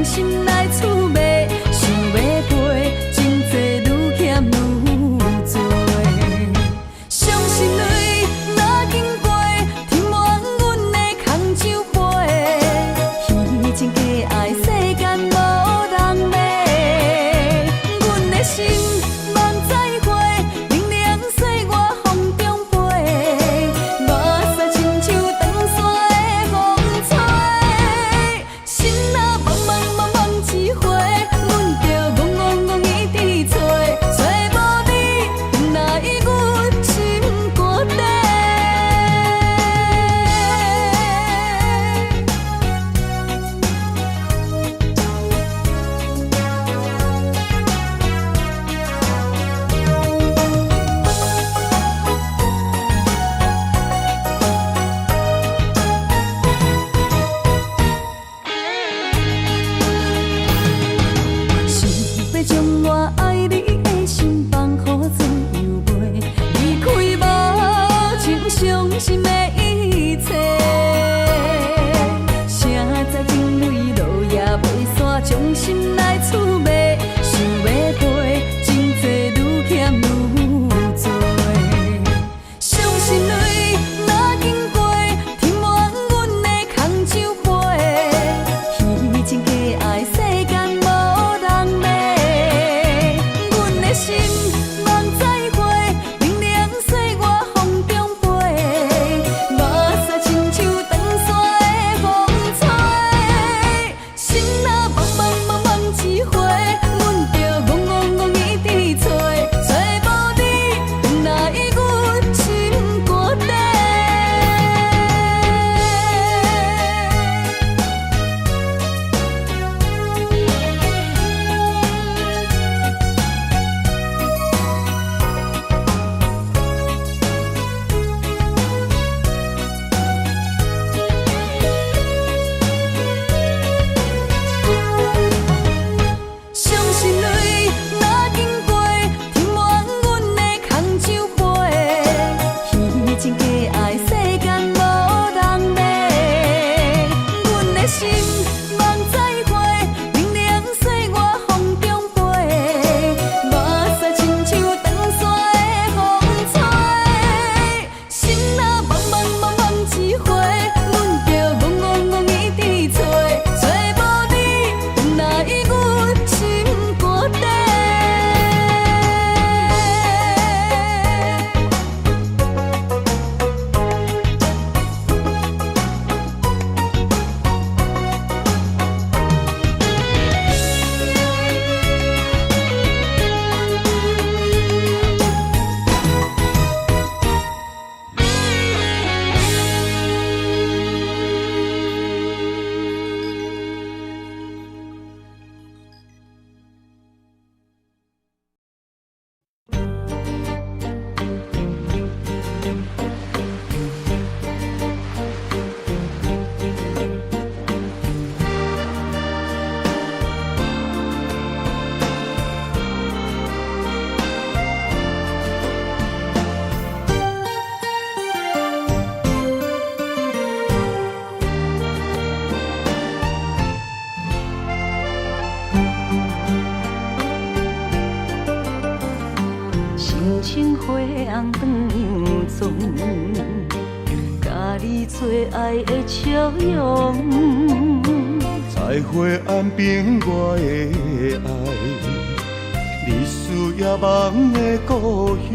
心来蹙眉，想要陪，情债愈欠愈多。伤心泪若经过，填满阮的空酒杯，虚情假爱世间无人骂。阮的心望再会，冷凉岁月风中飞，目屎亲像长山的风吹。心若茫茫茫茫一回，阮着戆戆戆一直找，找无你，哪会阮心肝底？想要将我爱你的心放乎自由飞，离开无情伤心的一切。谁知情泪落也袂煞，将心来蹙眉，想要陪，情债愈欠愈多。伤心泪若经过，填满阮的空酒杯，虚情假爱世间无人骂。阮的心望再会，冷凉岁月风中飞，目屎亲像长山的风吹。心若茫茫茫茫一回，阮着戆戆戆一直找，找无你，哪会阮心肝底？伤心泪若经过，填满阮的空酒杯，虚情假爱世间无人骂。阮的心望再会，冷凉岁月风中飞，目屎亲像长山的风吹。心若茫茫茫茫一回，阮着戆戆戆一直找，找无你，哪会阮心肝底？心情花红断样妆，甲你做爱的笑容。在花暗边我的爱，你需要梦的故乡。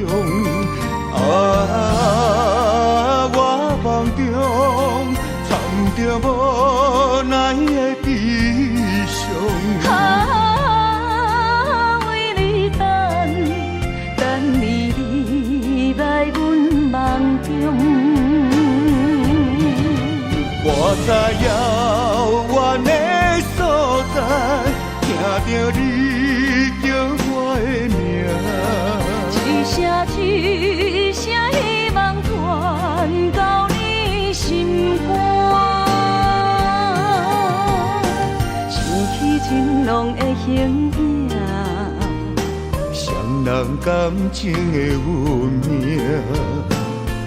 我梦中藏着无奈的悲伤。为你等你来阮梦中。我在遥远的所在，听着你叫我的名，一声一声希望传到你心肝，想起情浓的形影，双人感情的运命。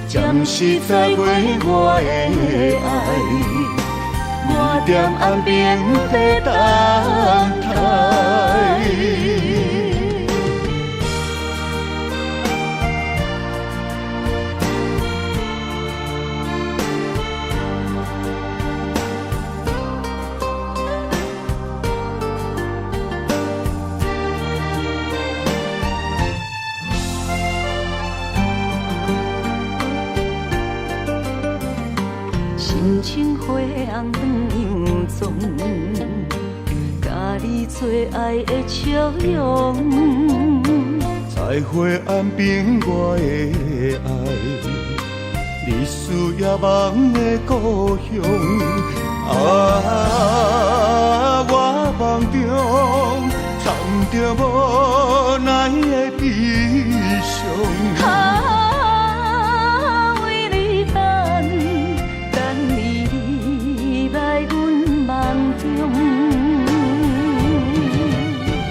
暂时再会我的爱，我踮岸边在等待。心情花红长藏，甲你做爱的笑容。在花岸边，我的爱，你需要梦的故乡。我梦中藏着无奈的悲伤。为你等你来阮梦中。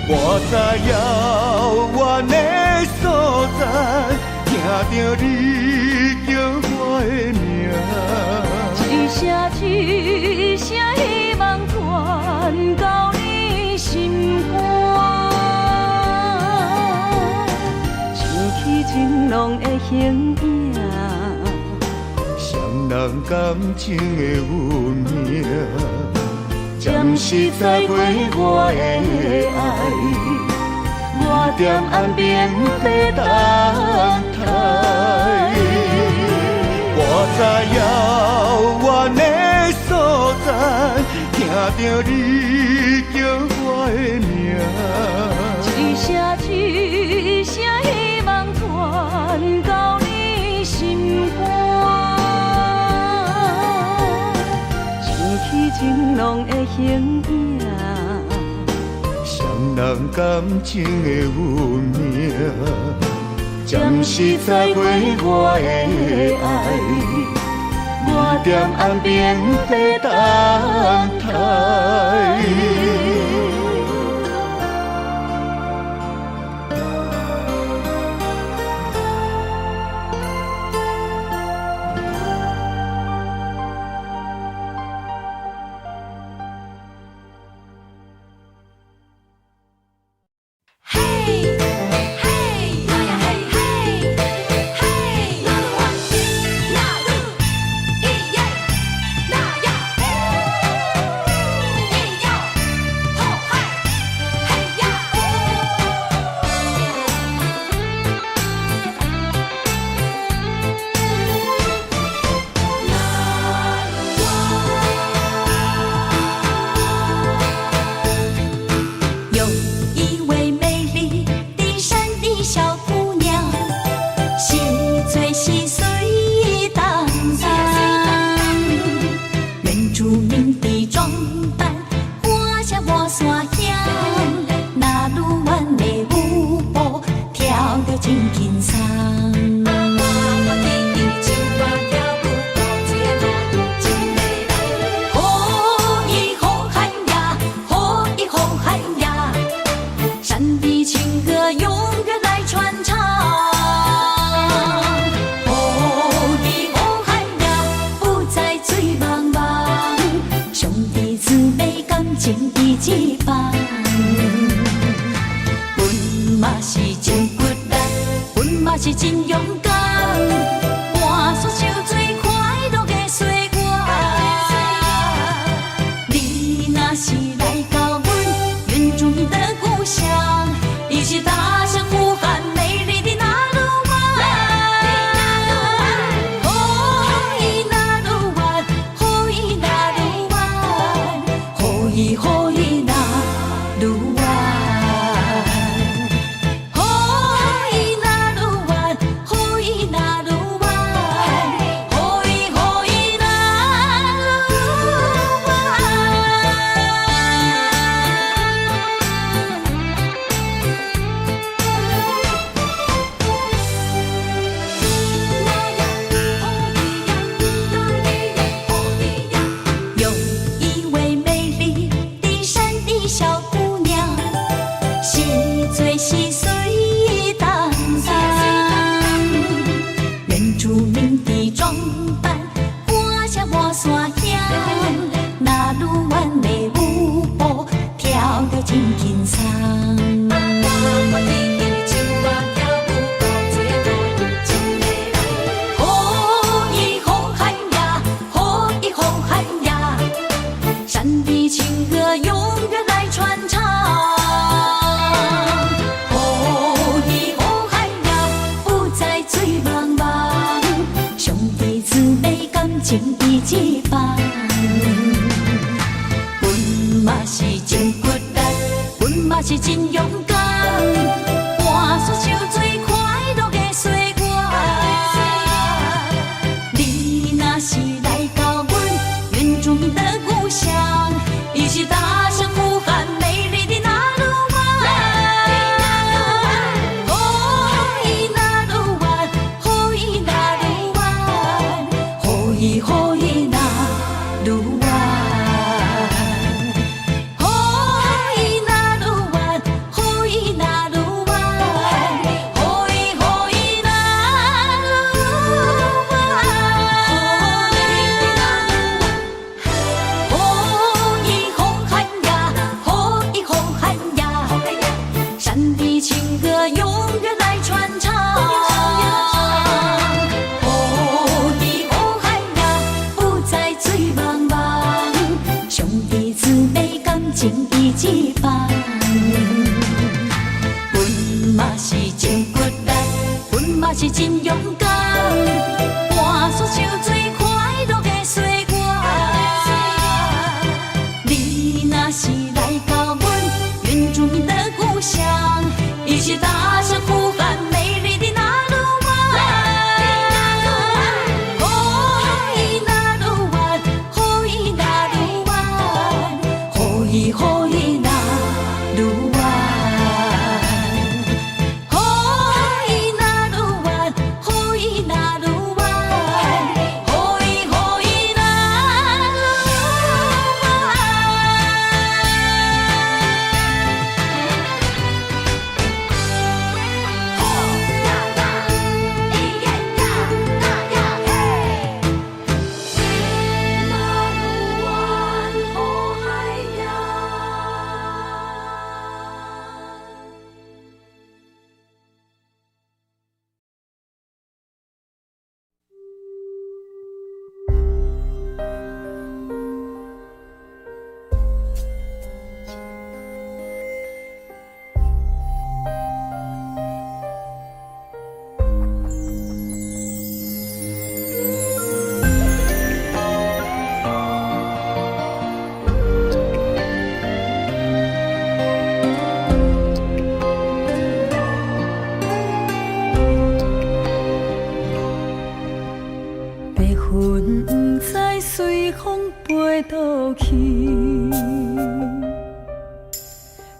我在遥远的所在，听着你叫我的名，一声一声希望传到你心肝，想起情浓的形影，双人感情的运命，暂时栽培我的爱。我踮岸边在等待，我在遥远的所在，听着你叫我的名，一声一声希望传到你心肝，想起情浓的形影。双人感情的运命，暂时栽培我的爱。我踮岸边在等待。雨。情伊一放。阮嘛是真骨力，阮嘛是真勇敢，换出手最快乐的岁月。你若是来到阮原住民的故乡，一起踏上呼喊美丽的那路湾。哦，伊那路湾，哦，伊那路湾，哦，伊哦伊那路湾。情伊一放，阮嘛是真骨力，阮嘛是真勇敢，换出手最快乐的岁月。你若是来到阮原住民的故乡，一起踏上呼喊美丽的那路湾。哦，伊那路湾，哦，伊那路湾，哦，伊哦伊那路湾，哦，伊那路湾，哦，伊那路湾，哦，伊哦伊那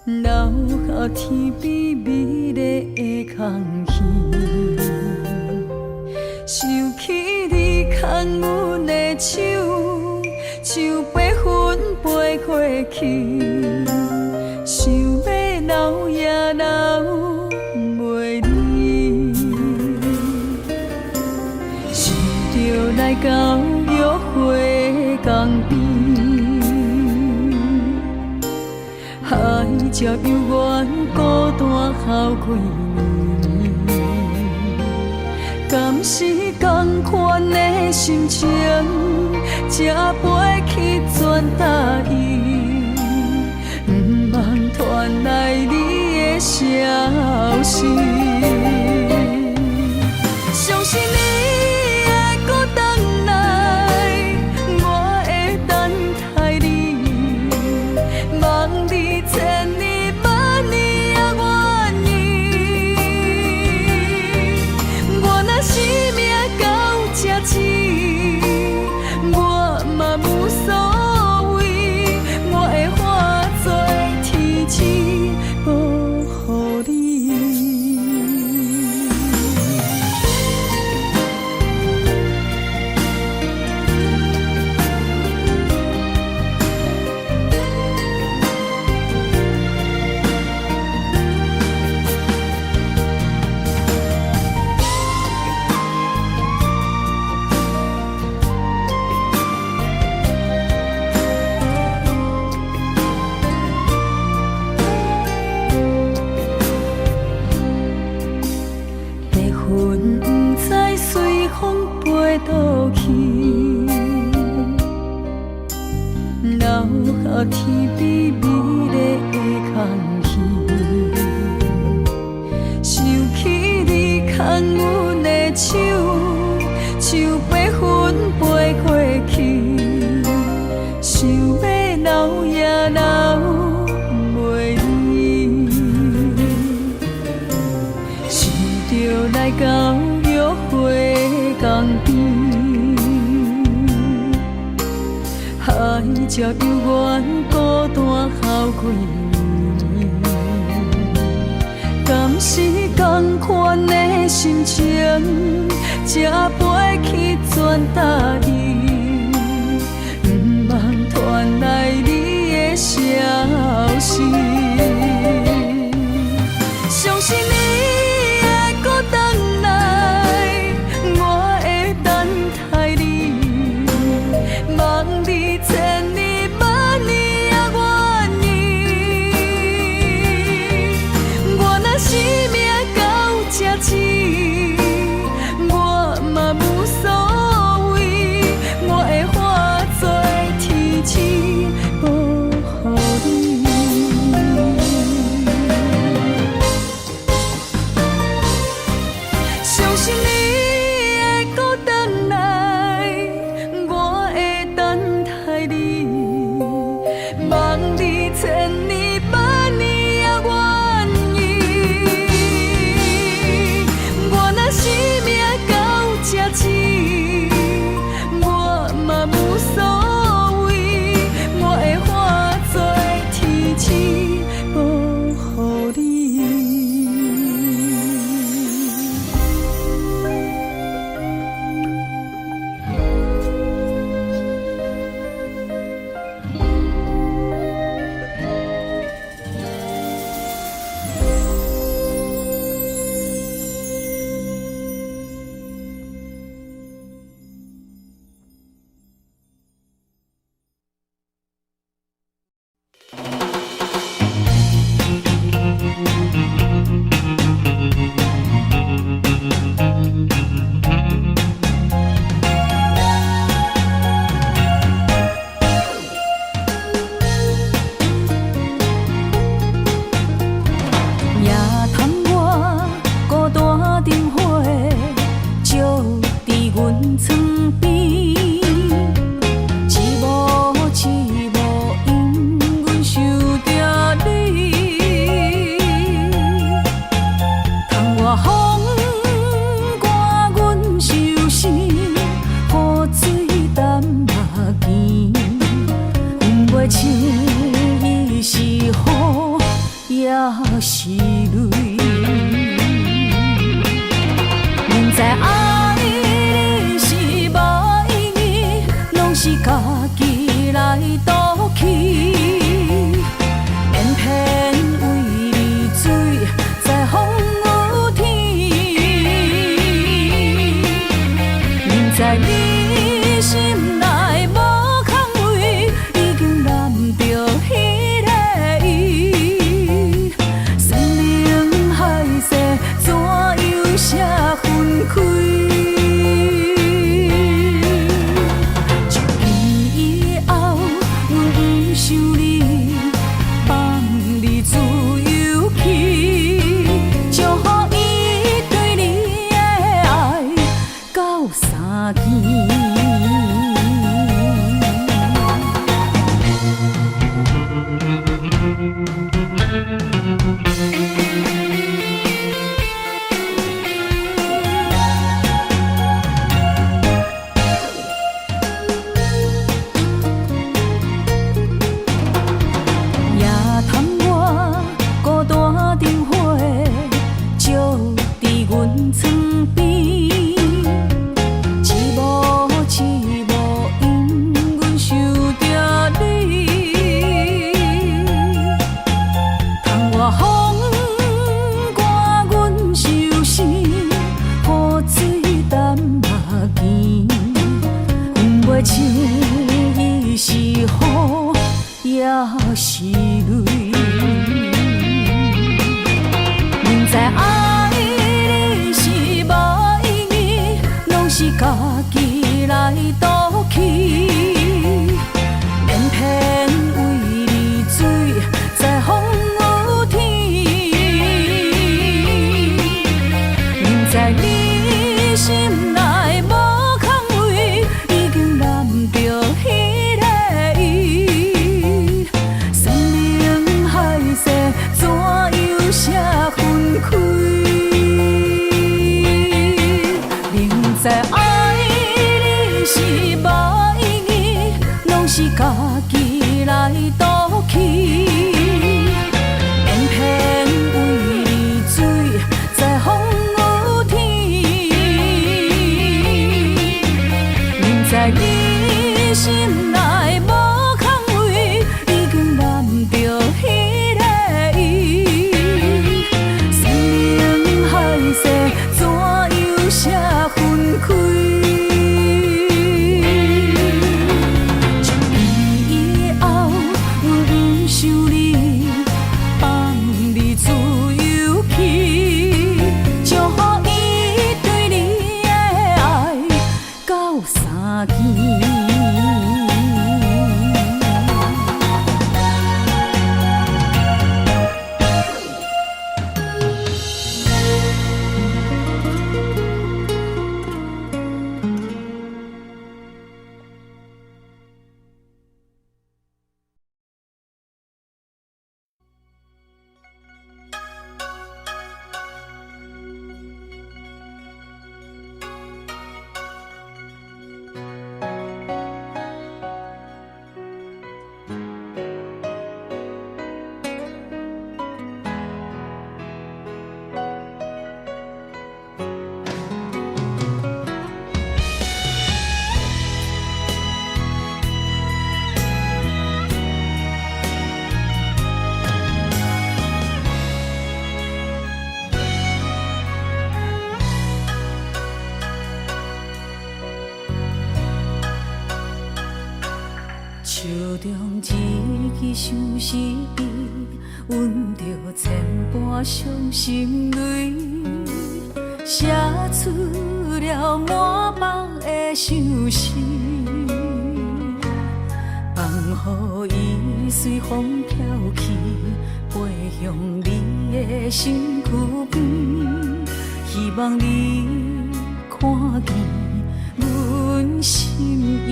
留下天边美丽的空气，想起你牵阮的手，像白云飞过去，想要留也留袂离，想着来到约会江边。海才犹原孤单好几年，敢是同款的心情，才飞去全答应，不茫传来你的消息。相信你会搁回来，我会等待你，望你千年万年也愿意。我若生命到这止，我嘛无所谓，我会化作天使保护你。倒去，留下天边美丽的空气。想起你牵阮的手，像白云飞过。才犹原孤单孝几年，敢是同款的心情，才飞去全答应，不望传来你的消息。相信你会搁回来，我会等待你，望你千年万年也愿意。我若生命到这止，我嘛无所谓，我会化作天星保护你。相信你会搁回来，我会等待你，望你千年万年也愿意。我若生命到这止，我嘛无所谓，我会化作天星保护你。夜探我孤单灯火，照伫阮床边，一幕一幕因阮想着你，窗外风刮阮手心，雨水淡目镜，分袂清伊是雨也是泪。明知爱你是无意义，拢是家己来赌气，偏偏为你醉在风雨天。明知你心内无空位，已经染着彼个意。山盟海誓，怎样写分开？从今以后，阮不想你，放你自由去，祝福伊对你的爱到三更。夜探我孤单灯火，照伫阮床边，一幕一幕因阮想着你，窗外风刮阮手心，雨水淡目镜，分袂清伊是雨也是泪。明知爱你是无意义，拢是家己来赌气，偏偏为你醉在风雨天。明知你心内无空位，已经染着彼个意。山盟是家己来赌气，偏偏为你水在风雨天，明知你心内无空位，已经难着迄个伊，山盟海誓怎又写分开？手中一支相思笔，阮着千般伤心泪，写出了满腹的相思，放予伊随风飘去，飞向你的身躯边，希望你看见阮心意。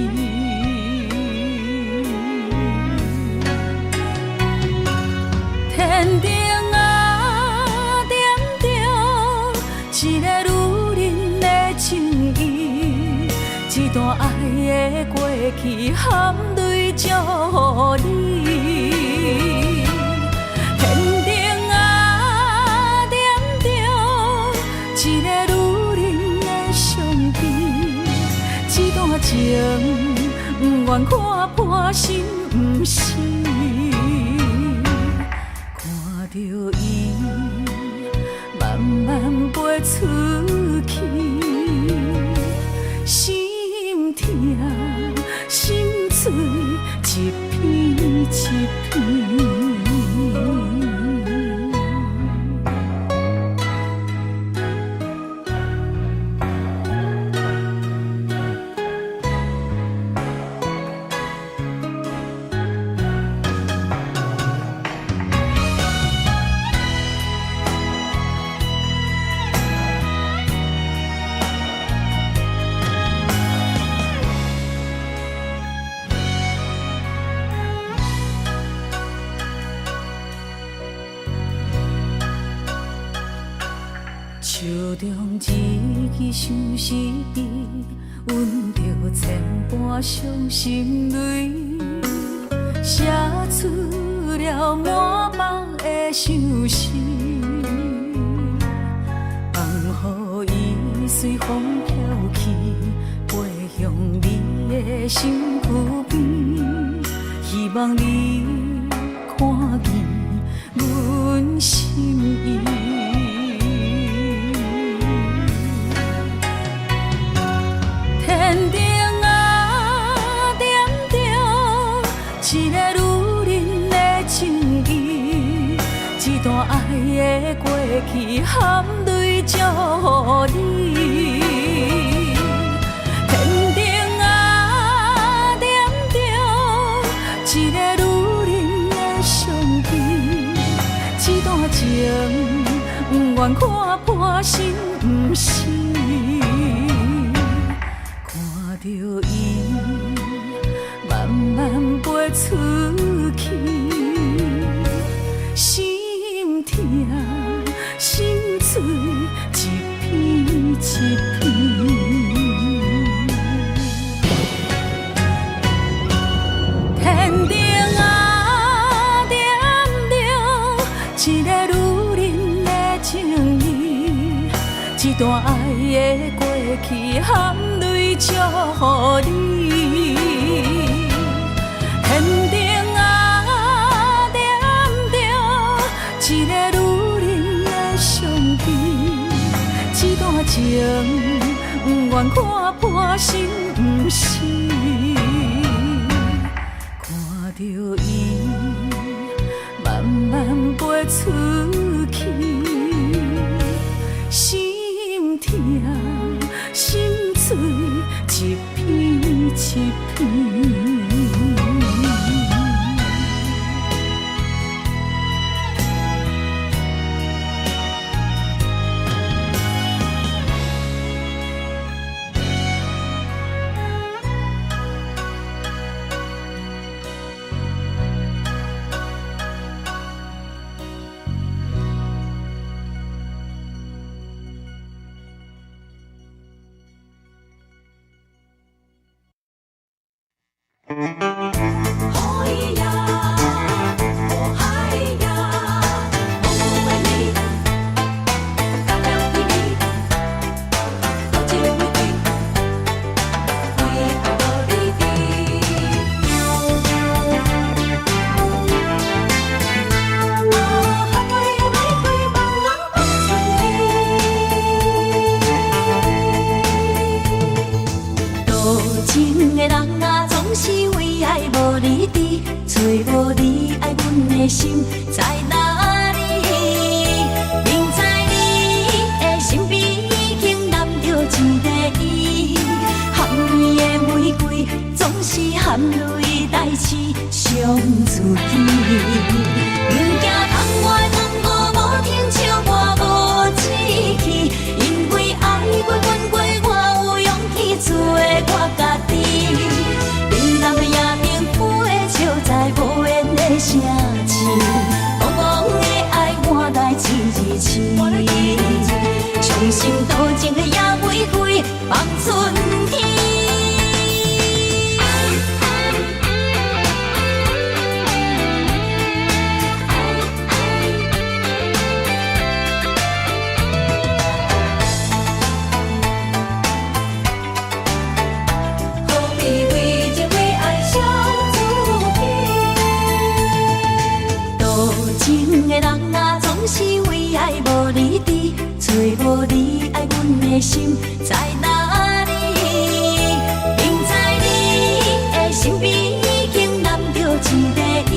天顶啊，点着一个女人的情意，一段爱的过去含泪祝福你。天顶啊，点着一个女人的相片，一段情不愿看破心不死。着伊慢慢飞出去，心痛心碎一片一片。手中一支相思笔，阮着千般伤心泪，写出了满腹的相思，放予伊随风飘去，飞向你的身躯边，希望你看见阮心意。天顶啊，点着一个女人的情意，一段爱的过去含泪祝福你。天顶啊，点着一个女人的相片，一段情不愿看破心不死。着伊慢慢飞出去，心痛心碎一片一片。一段爱的过去，含泪祝福你。天顶啊，点着一个女人的相片，这段情不愿看破，心不死。看着伊慢慢飞出去，心痛心碎一片一片。心在哪里？明知你的身边已经揽着一个伊，含泪的玫瑰总是含泪代志上自己。不惊窗外风雨无停笑我无志气，因为爱过阮过，我有勇气做我家己。冷淡的夜明浮的笑在无言的声。茫茫的爱换来一字痴，伤心多情的野玫瑰放春天。何必为情为爱伤自己？多情的人啊，总是为爱无离trí，找无你爱阮的心在哪里？明知你的身边已经揽着一个伊，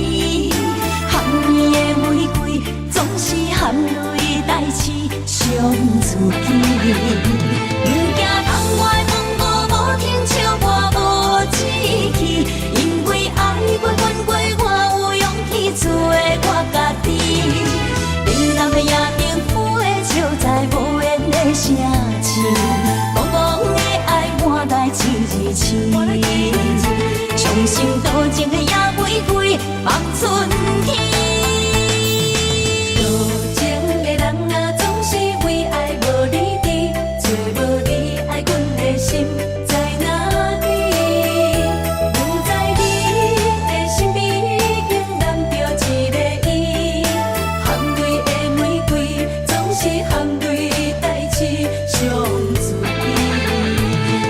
含泪的玫瑰总是含泪代志伤自己。不惊窗外风雨无停笑我无志气，因为爱过阮过，我有勇气做我家己。冷淡的夜明浮的笑在无言的声痴，茫茫的爱换来一字痴，伤心多情的野玫瑰放春天。多情的人啊，总是为爱无离trí，找无你爱阮的心在哪里？不知你的身边已经揽着一个伊，含泪的玫瑰总是含泪代志伤自己。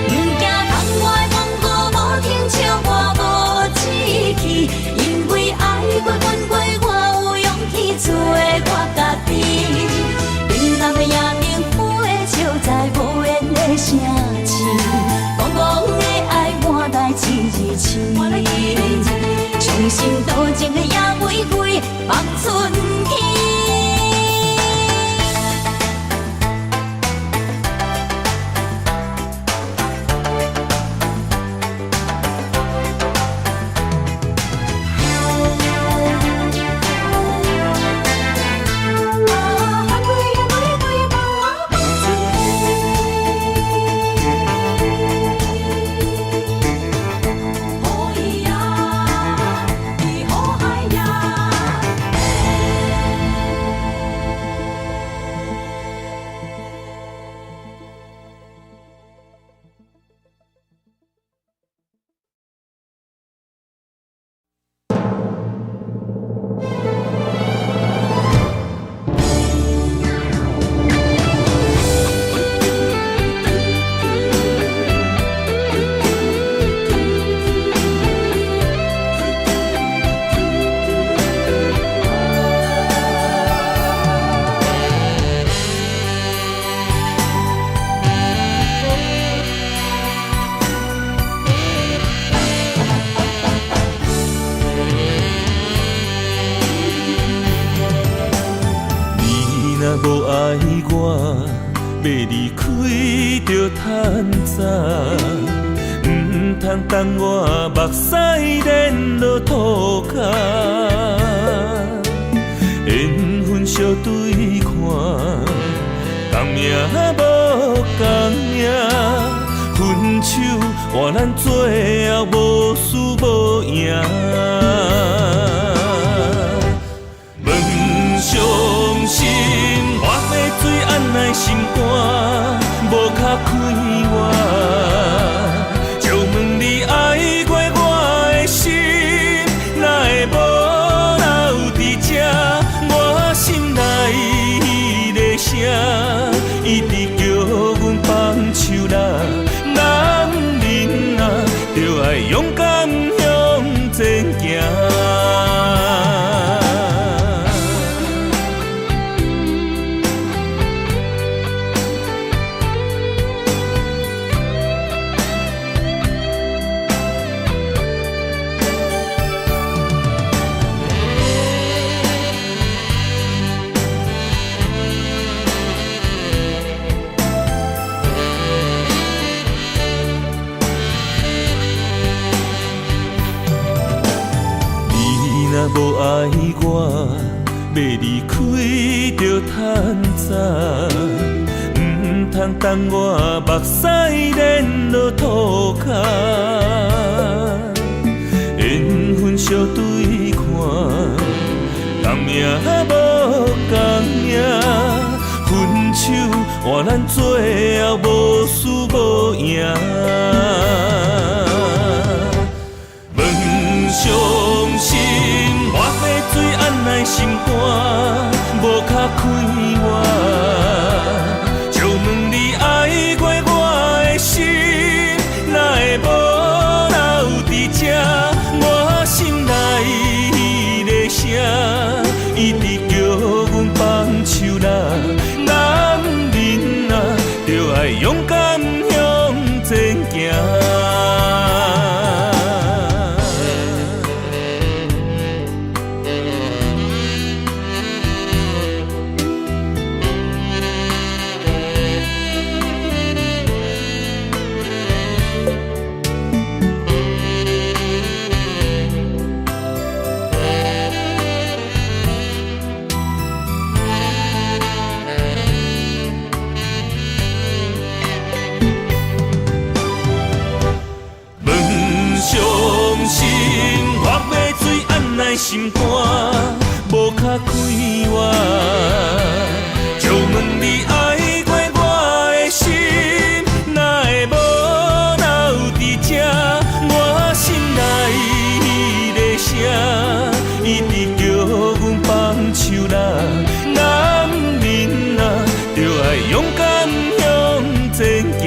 不惊窗外风雨无停笑我无志气，因为爱过阮过，我有勇气做我家己。冷淡的夜明浮的笑在无言的声痴，茫茫的爱换来一字痴，伤心多情的野玫瑰放春天。爱我，要离开就趁早，唔通等我目屎连落涂骹。缘分相对看，共命无共命，分手换咱最后无输无赢。问伤心，我要水按来心肝，无卡开我。就问你爱过我的心，哪会无留伫这？我心内迄个声，一直叫阮放手啦。男人啊，就爱勇敢向前行。若无爱我，要离开就趁早，唔通等我目屎连落涂骹。缘分相对看，共命无共命，分手换咱最后无输无赢。问伤心。我要水按来心肝，无卡开我。就问你爱过我的心，哪会无留伫这？我心内迄个声，一直叫阮放手啦。男人啊，就爱勇敢向前行。心肝无卡开我，就问你爱过我的心，哪会无留伫这？我心内迄个声，一直叫阮放手啦。男人啊，就爱勇敢向前行。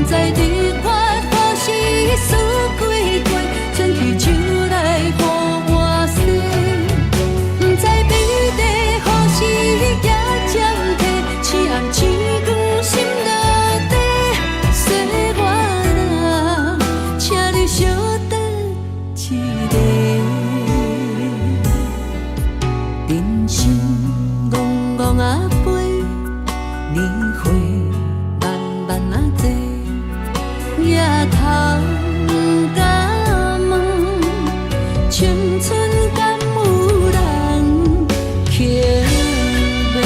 在。生戆戆啊飞，年岁慢慢啊坐，夜头甲问，青春敢有人去买？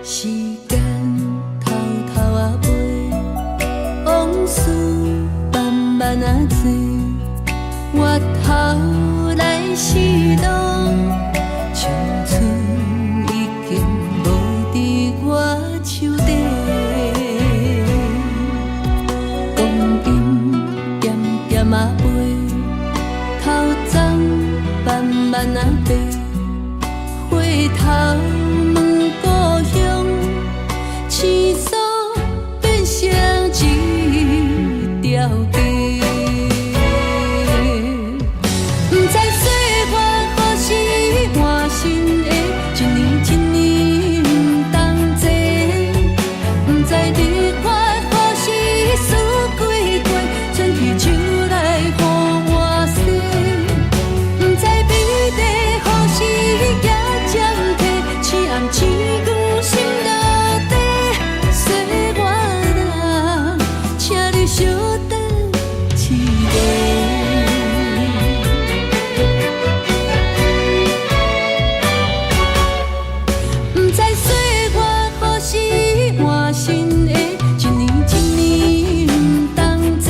时间偷偷啊飞，往事慢慢啊坐，回头来是路，青春已经无伫我手底。光阴点点啊飞，头鬃慢慢啊白，回头。青山变成一条街，不知岁月何时换新的，一年一年不同齐，不知日月何时输几回，春去秋来予我洗，不知美丽何时也暂停，青暗星光心内。小等一个，不知岁月何时换新的，一年一年不同齐，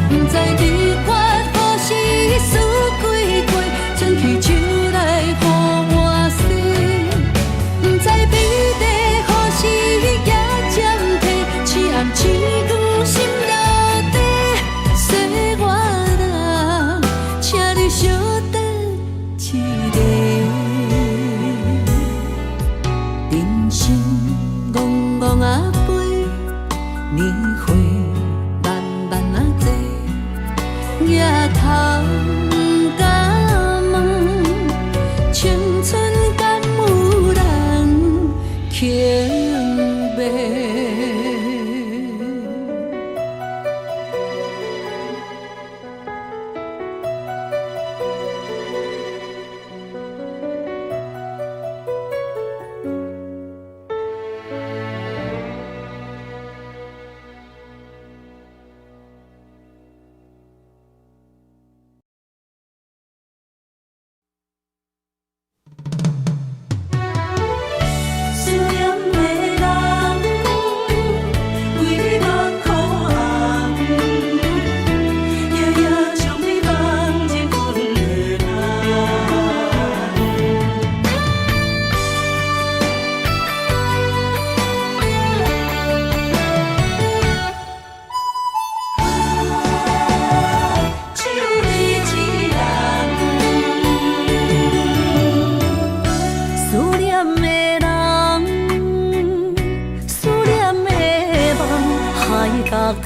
不知日月何时输几回，春去秋来予我洗，不知美丽何时也暂停，青暗星光。心落地，岁月人，请你小等一个。人生戆戆啊飞，年岁慢慢啊坐，夜头甲问，青春敢有人去买？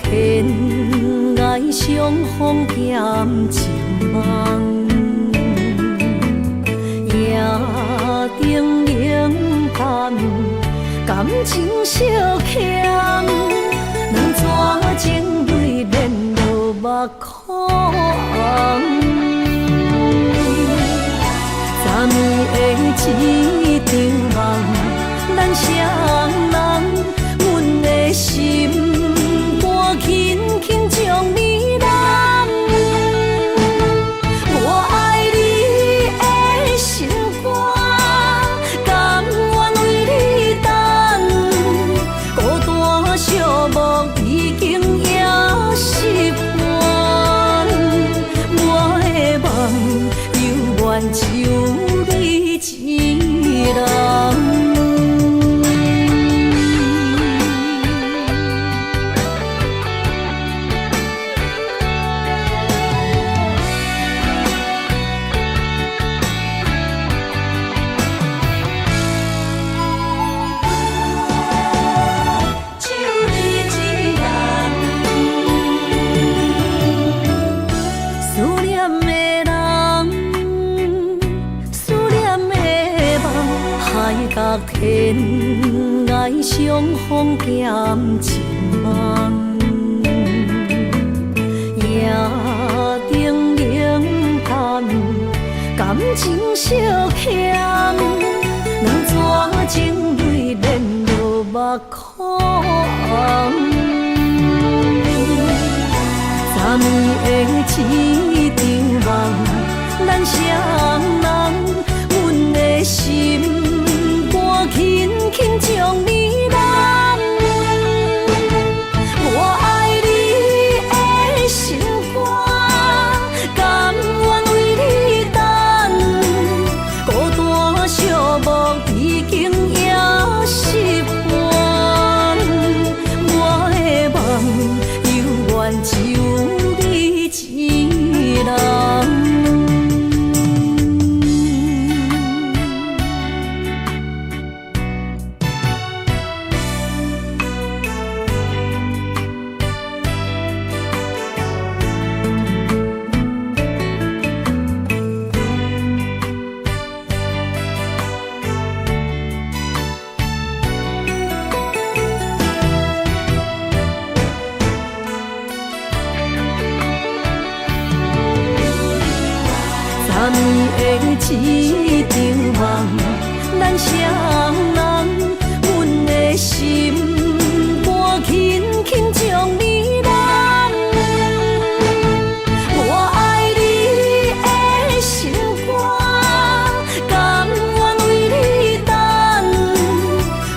天涯相逢欠情梦，夜灯冷淡，感情小欠，两撮情泪连落目眶。昨暝的一场梦，咱双人，阮的心。轻轻将你揽，我爱你的心肝，甘愿为你等。孤单寂寞已经也习惯，我的梦犹原只有你一人。角天涯相逢减情梦，夜灯冷淡，感情惜欠，两撮情泪连落目眶。昨暝的一场梦，咱双人，阮的心肝轻轻将你揽。我爱你的心肝，甘愿为你等，孤单寂寞已经也习惯。我的梦犹原只有你一人。昨暝的一场梦，咱双人，阮的心肝轻轻将你揽。我爱你的心肝，甘愿为你等，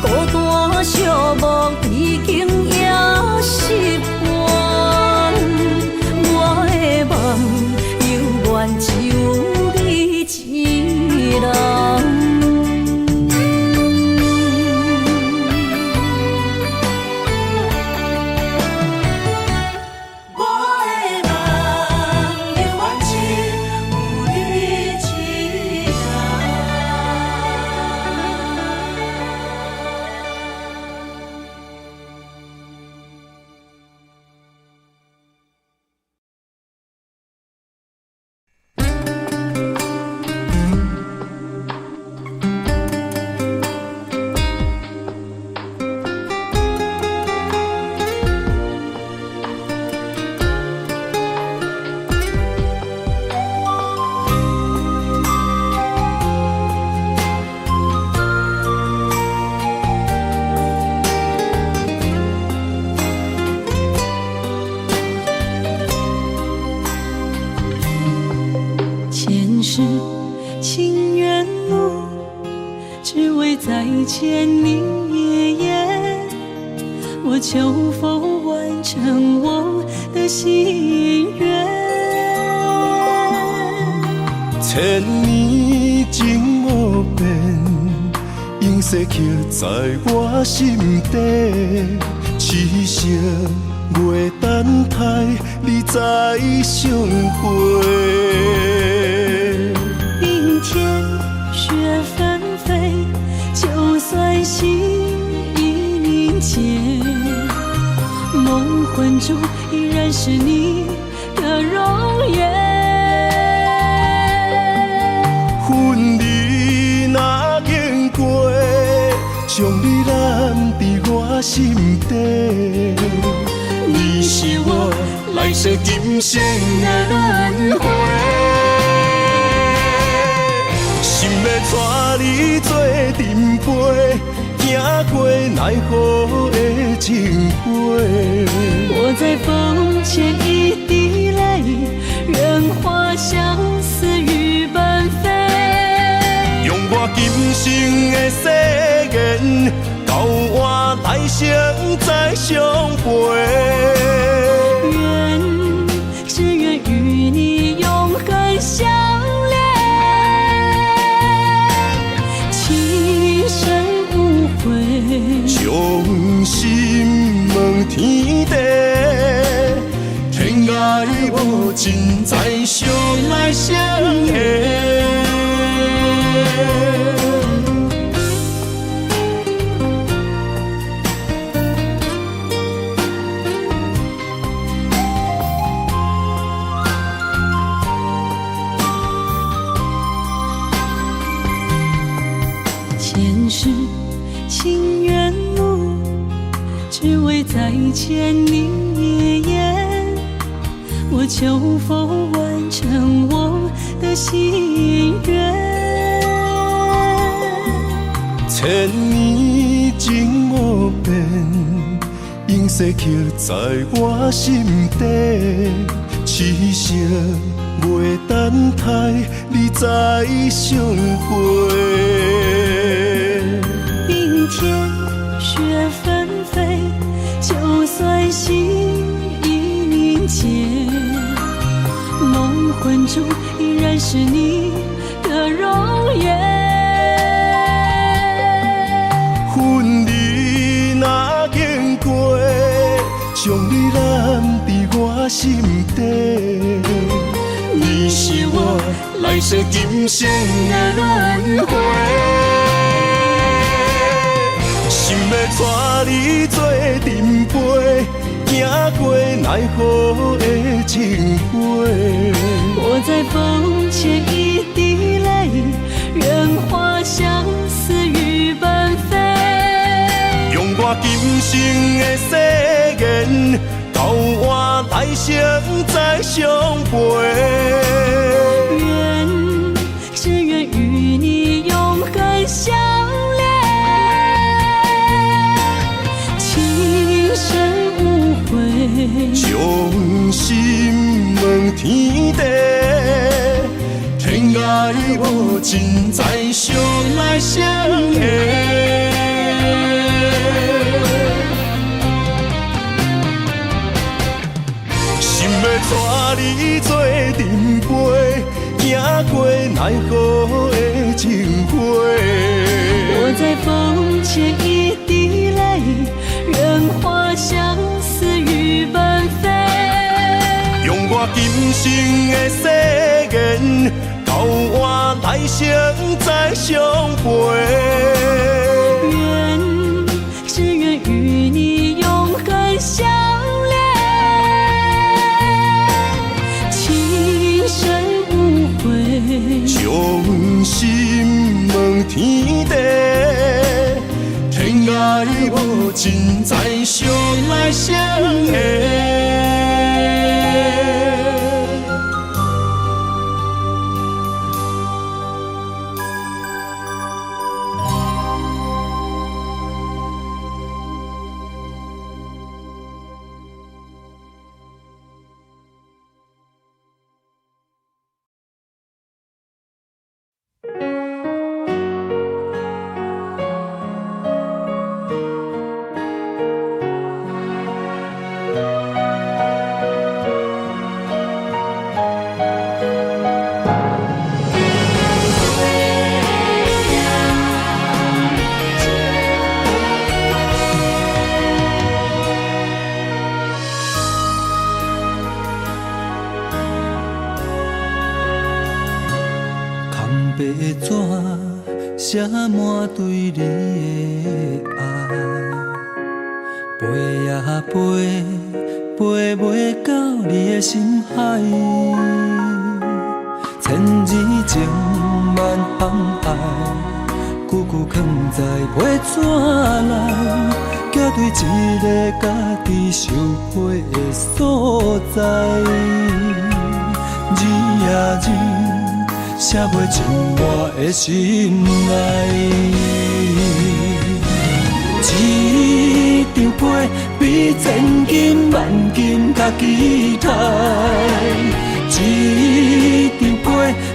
孤单寂寞已经也习惯。我的梦犹原只有一人。我的梦犹原只有你一人。前世情缘路，只为再见你一眼。我求否完成我的心愿？千年情无变，永逝刻在我心底。痴色袂等待，你再相会。冰天雪纷飞，就算心已凝结，梦魂中依然是你的容颜。恨你若经过，将你揽伫我心底。你是我来世今生的轮回，心要带你做阵陪，行过奈何的情杯。我在风前一滴泪，愿化相思雨奔飞。用我今生的誓言，到我来生再相陪。只愿与你永恒相恋，情深无悔，将心问天地，天涯无尽，再相来相会。世情缘无，只为再见你一眼。我求否完成我的心愿？千年情无变，永逝刻在我心底。痴情袂等待，你再相会。冰天雪纷飞，就算心已凝结，梦魂中依然是你的容颜。恨你若经过，将你揽伫我心底。你是我来世今生的轮回，心要带你做阵陪，行过奈何的情花。我在风前一滴泪，愿化相思雨奔飞。用我今生的誓言，交换来生再相陪。只愿与你永恒相恋，情深无悔，将心问天地，天涯无尽，再相来相会。心要带你做阵陪，行过奈何的情花。我在风前一滴泪，愿化相思雨奔飞。用我今生的誓言，交换来生再相陪。只愿与你永恒相恋，情深无悔，将心问天地，天涯无尽，再相来相会。写满对你的爱，飞呀飞，飞袂到你的心海。千字情万红爱，久久藏在批纸内，寄对一个家己受批的所在。字呀字。写袂进我的心内，一张被比千金万金较期待，一张被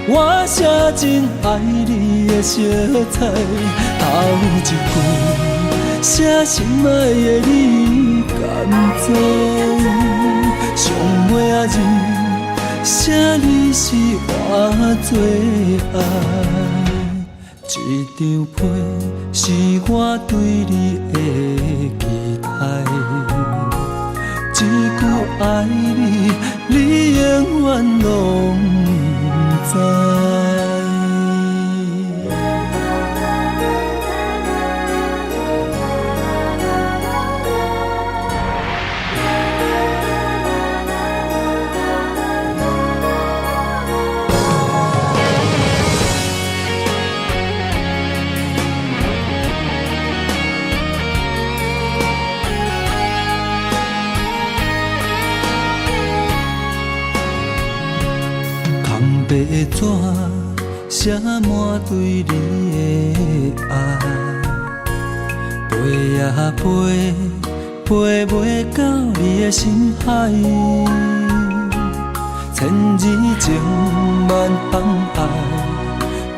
我写真爱你的色彩，头一句写心爱的你甘知，上尾仔字。写你是我最爱，一张被是我对你的期待，一句爱你，你永远拢知。写满对你的爱，飞呀飞，飞袂到你的心海。千字情万放爱，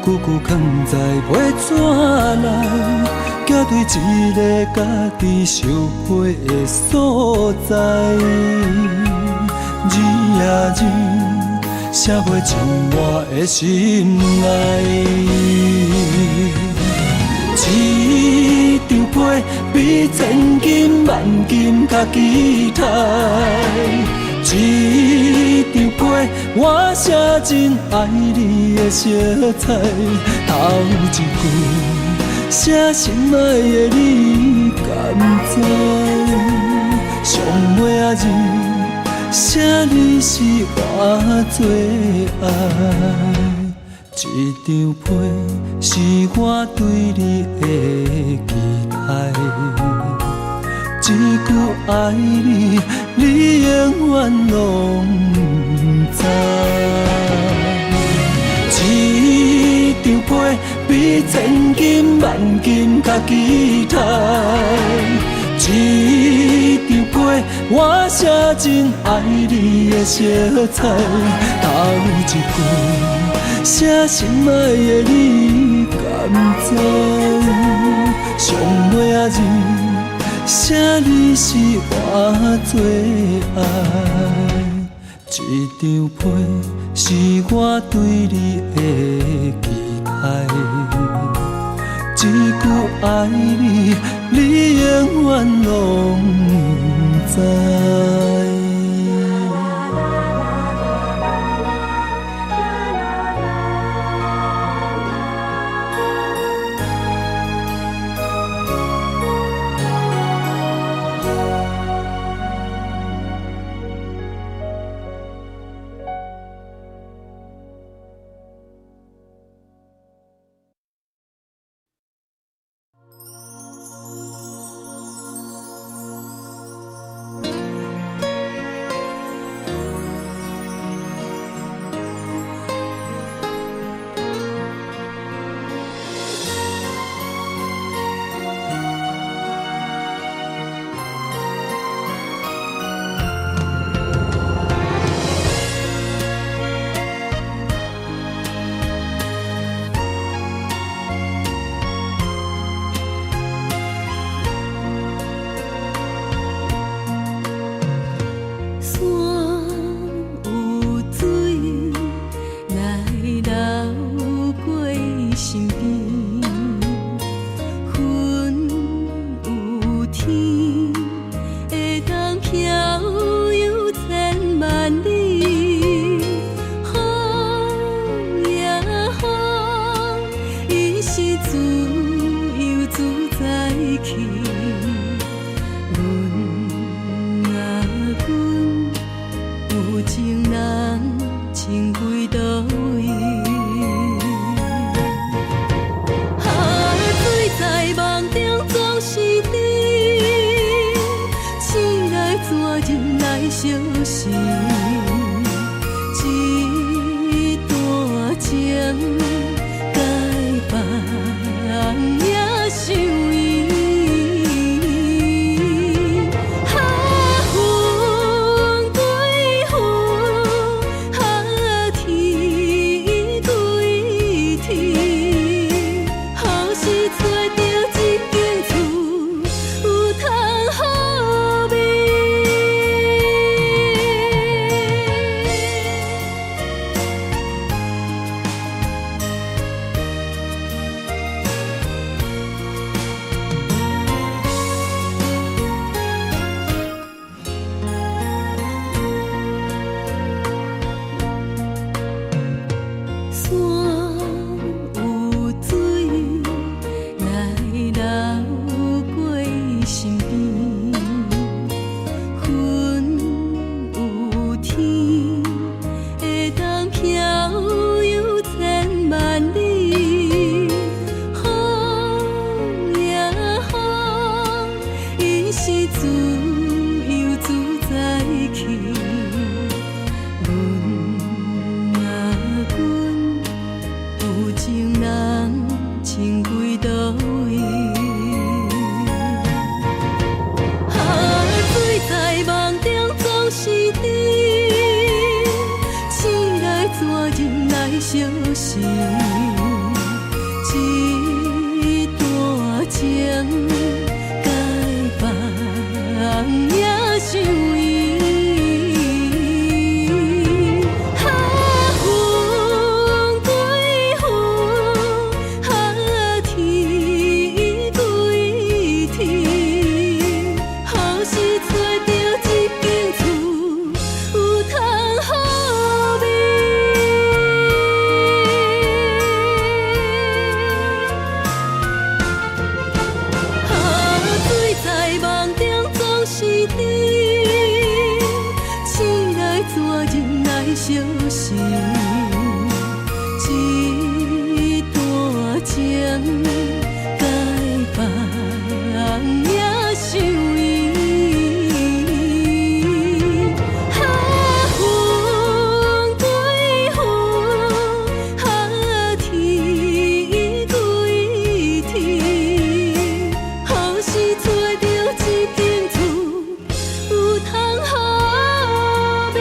句句藏在袂怎来，寄对一个家己相陪的所在。字呀字，写袂尽我的心爱。一张被比千金万金较期待。一张被我写真爱你的色彩，头一句写心爱的你甘知？上尾仔字写你是我最爱。一张被是我对你的期待。一句爱你，你永远拢知。一张被比千金万金较期待。一张被我写真爱你的色彩，头一句写心爱的你甘知？上尾仔字写你是我最爱。一张被是我对你的期待。一句爱你，你永远拢知。情，甲会放也受伊。哈云归云，哈天归天，好时找着一间厝，有通好眠。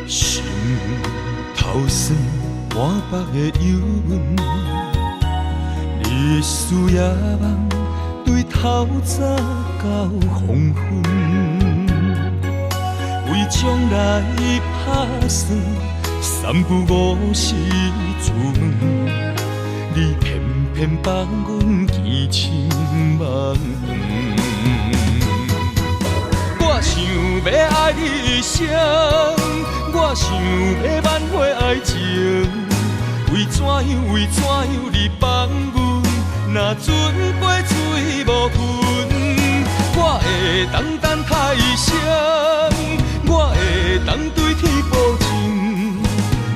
心头酸，满腹的忧闷，你的思夜梦，对透早到黄昏，为将来打算，三不五时出门，你偏偏放阮见亲梦远。我想要爱你一生，我想要挽回爱情，为怎样你放阮，若船过水无痕，我会当等他一生，我会当对天保证，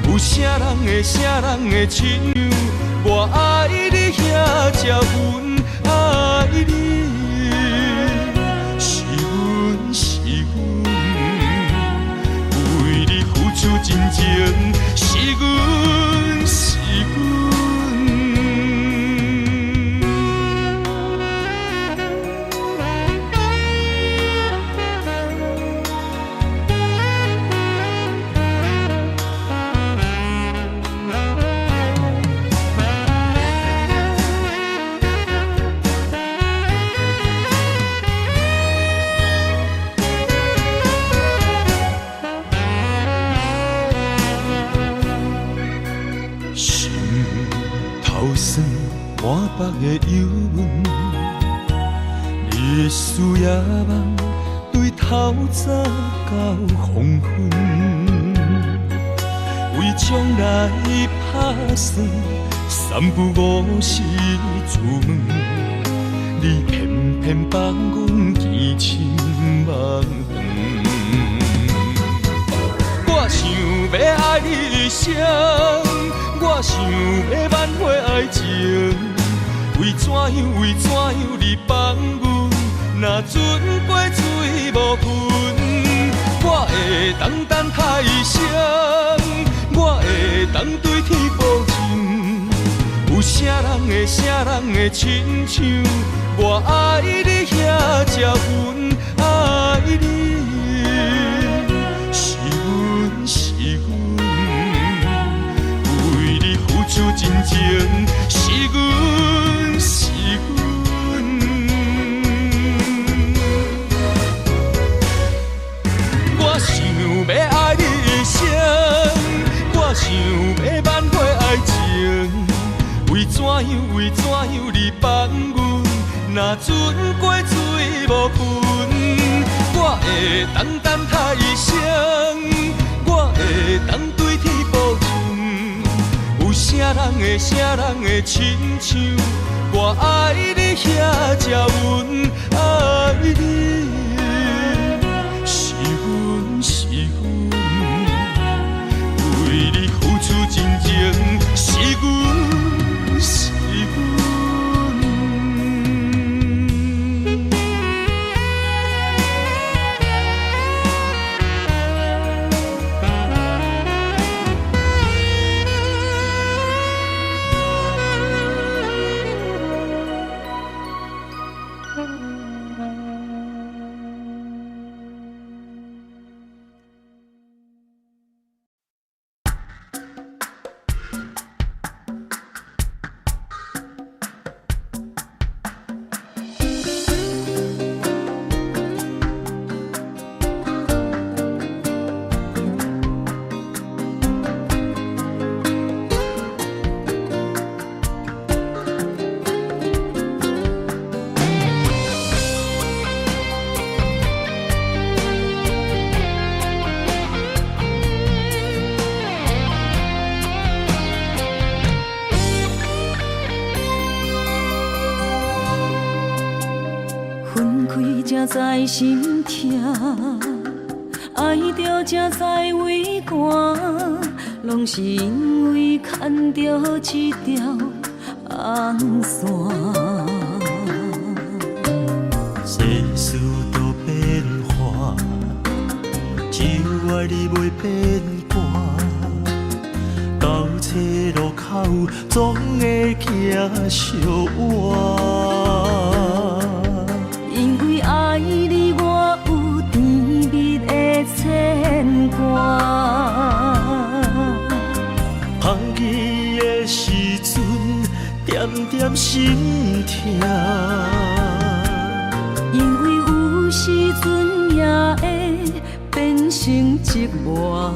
有啥人会亲像我爱你遐才阮爱你。为你付出真情，是阮，是阮。心头酸，满腹的忧闷，你的思夜梦，对透早到黄昏，为将来打算，三不五时出门，你偏偏放阮见亲梦远。我想要爱你一生，我想要挽回爱情，为怎样你放阮，若船过水无痕，我会当等他一生，我会当对天保证，有啥人会亲像我爱你遐才阮爱你。是阮，是阮，为你付出真情，是阮，是阮。我想要爱你一生，我想要挽回爱情，为怎样你放阮，若船过水无痕，我会当等他一生，我会当对天保证，有啥人会亲像我爱你遐才阮爱你。是阮，是阮，为你付出真情，是阮，是阮。才知心痛，爱着才知为寒，拢是因为牵着一条红线。世事都变化，只有爱你袂变卦。到车路口总会行相偎。因为爱你，我有甜蜜的牵挂。放弃的时阵，点点心痛。因为有时阵也会变成寂寞。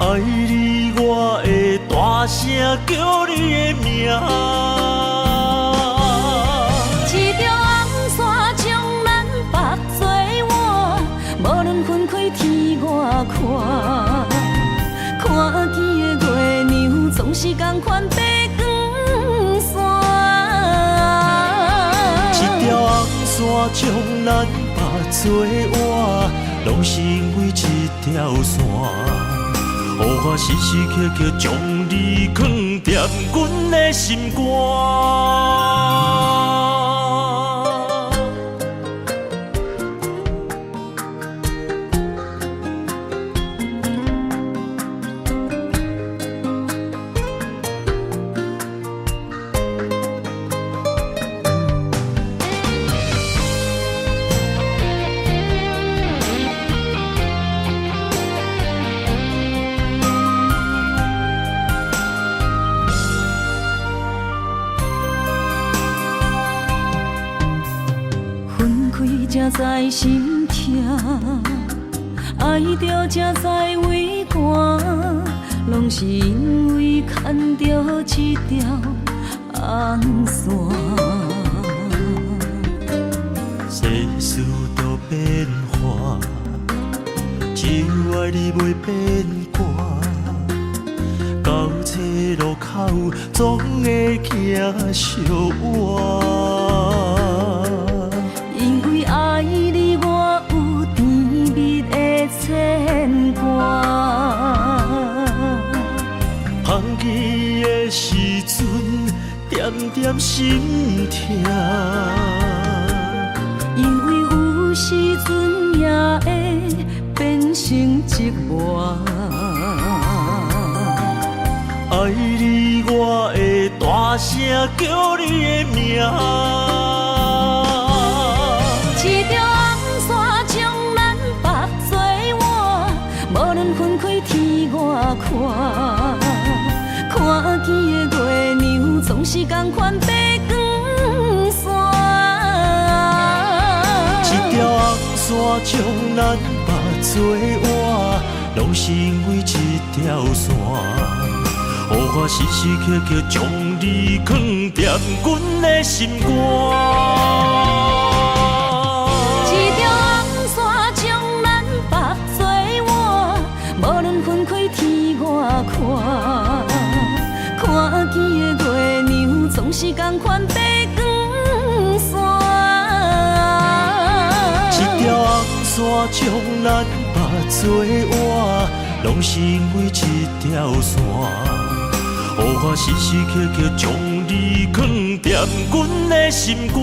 爱你，我会大声叫你的名。一条红线将咱绑做换，无论分开天外看。看见的月亮总是同款白光线。一条红线将咱绑做换，拢是因为一条线。予我时时刻刻将你藏在阮的心肝。才知心痛，爱着才知为寒，拢是因为牵着一条红线。世事都变化，只有爱你袂变卦。到车路口总会行相偎。因为爱你，我有甜蜜的牵挂。放弃的时阵，点点心痛。因为有时阵也会变成寂寞。爱你，我会大声叫你的名。一条红线将咱绑做换，无论分开天外看。看见的月亮总是同款白光线。一条红线将咱绑做换，拢是因为一条线。予我时时刻刻将你藏在阮的心肝。一条红线将咱绑做换，无论分开天外看。看见的月亮总是同款白光线。一条红线将咱绑做换，拢是因为一条线。予我时时刻刻将你藏在阮的心肝。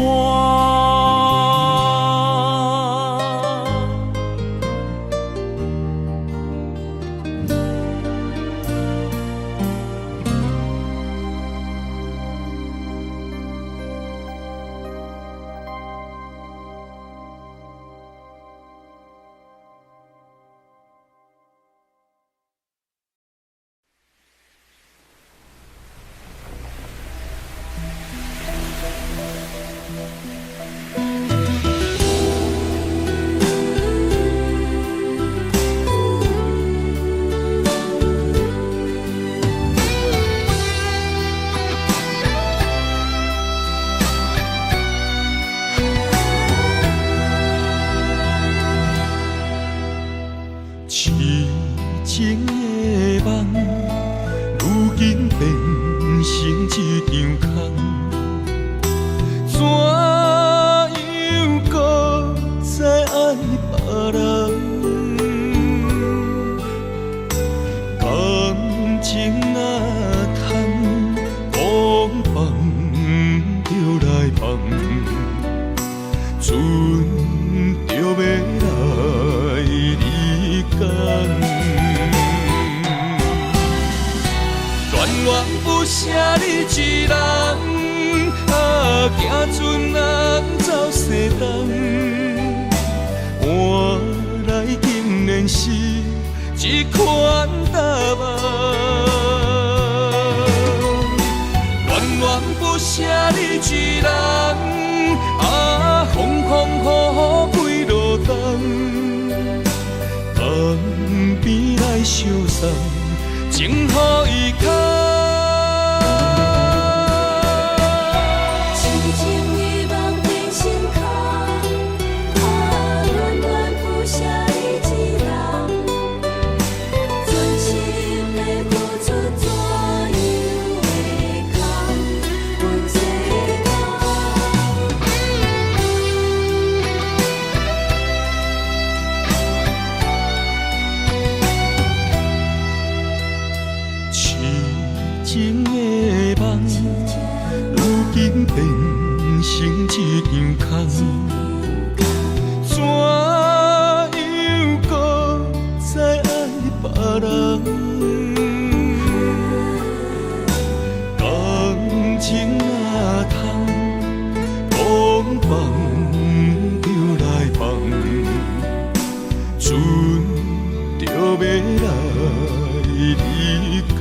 变成一场空，怎恋不舍你一人，行船人走西东，换来竟然是一款答案。恋不舍你一人，风风雨雨几路冬，旁边来相送，情予伊牵。变成一场空，怎样搁再爱别人？感情哪通讲放就来放，船就要来离港。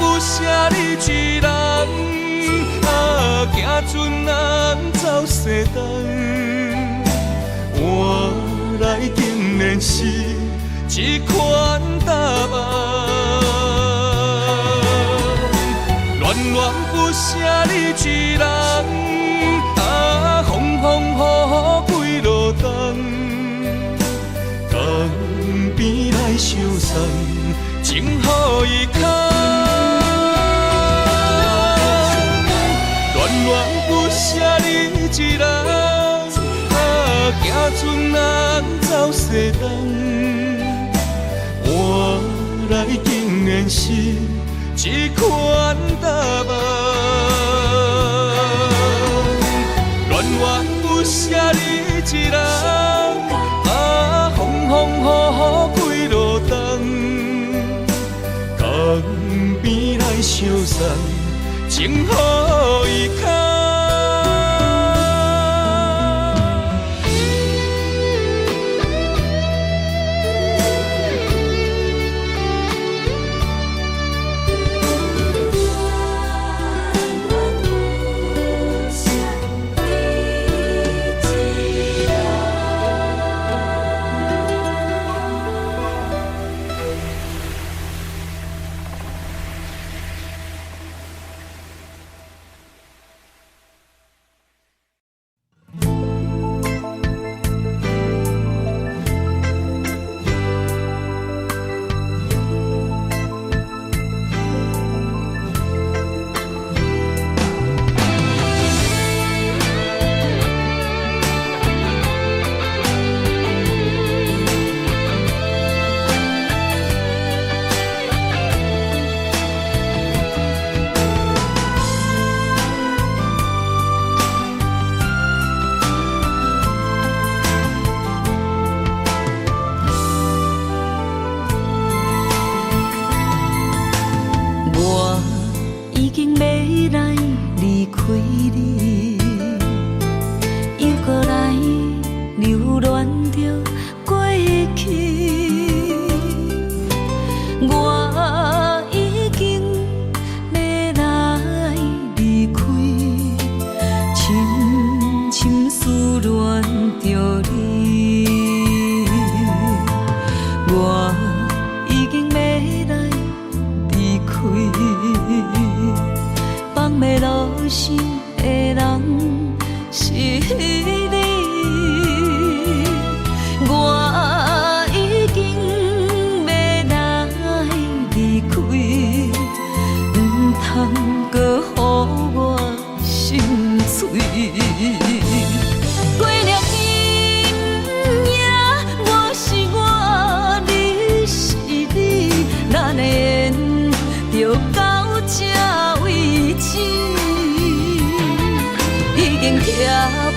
不舍你一人，行船人走西东，换来竟然是一款答案。恋不舍你一人，风风雨雨几路冬，江边来相送，情予伊牵。恋不舍你一人，行船人走西东，换来竟然是一款答案。恋不舍你一人，风风雨雨几路冬，江边来相送。情予伊牵。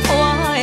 破的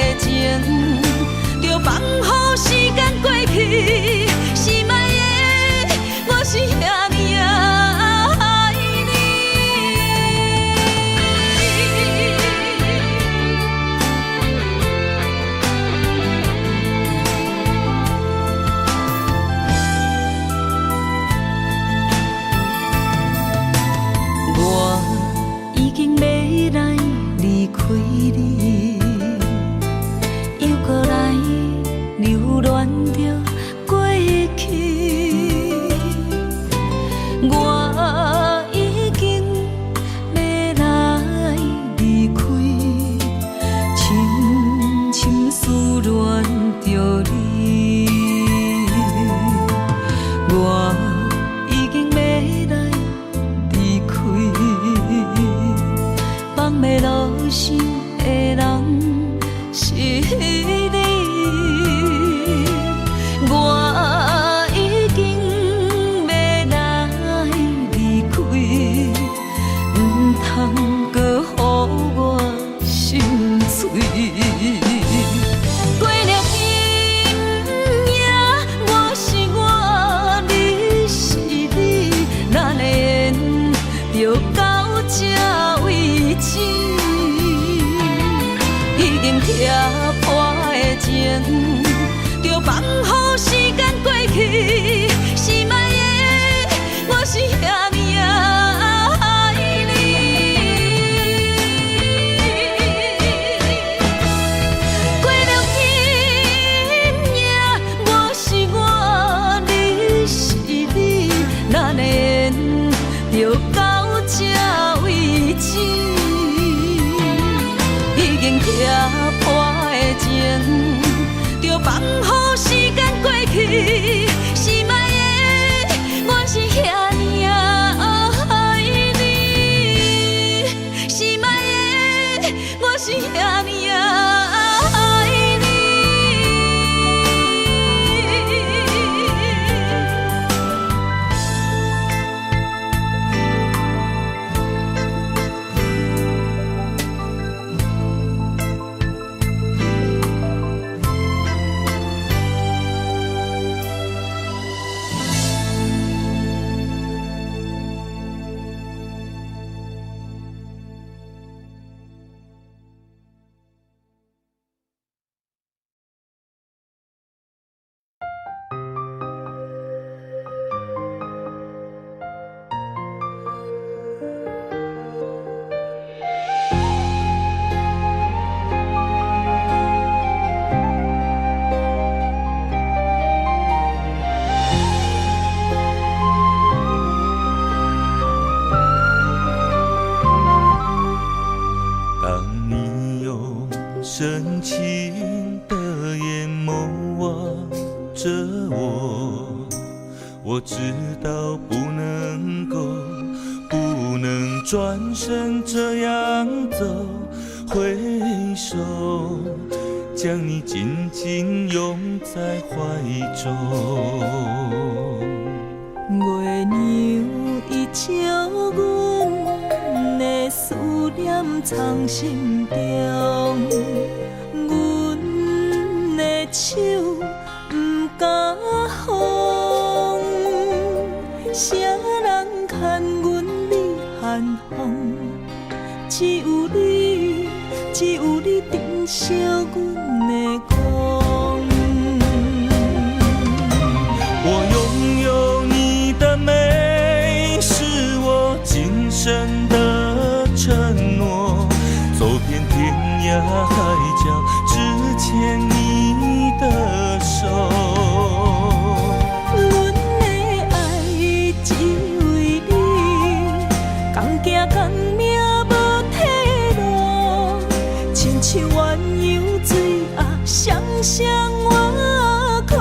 放乎时间过去，心爱的，我是遐尼爱你，心爱的，我是遐尼爱你。深情的眼眸望着我知道不能转身这样走，挥手将你紧紧拥在怀中。月娘伊照阮的思念藏心中，阮的手不敢放，谁人牵阮你含风？只有你，只有你珍惜阮的光。我拥有你的美，是我今生的承诺。走遍天涯海角，只牵你的手。阮的爱只为你，共行共命无退路，亲像鸳鸯水鸭，双双我靠。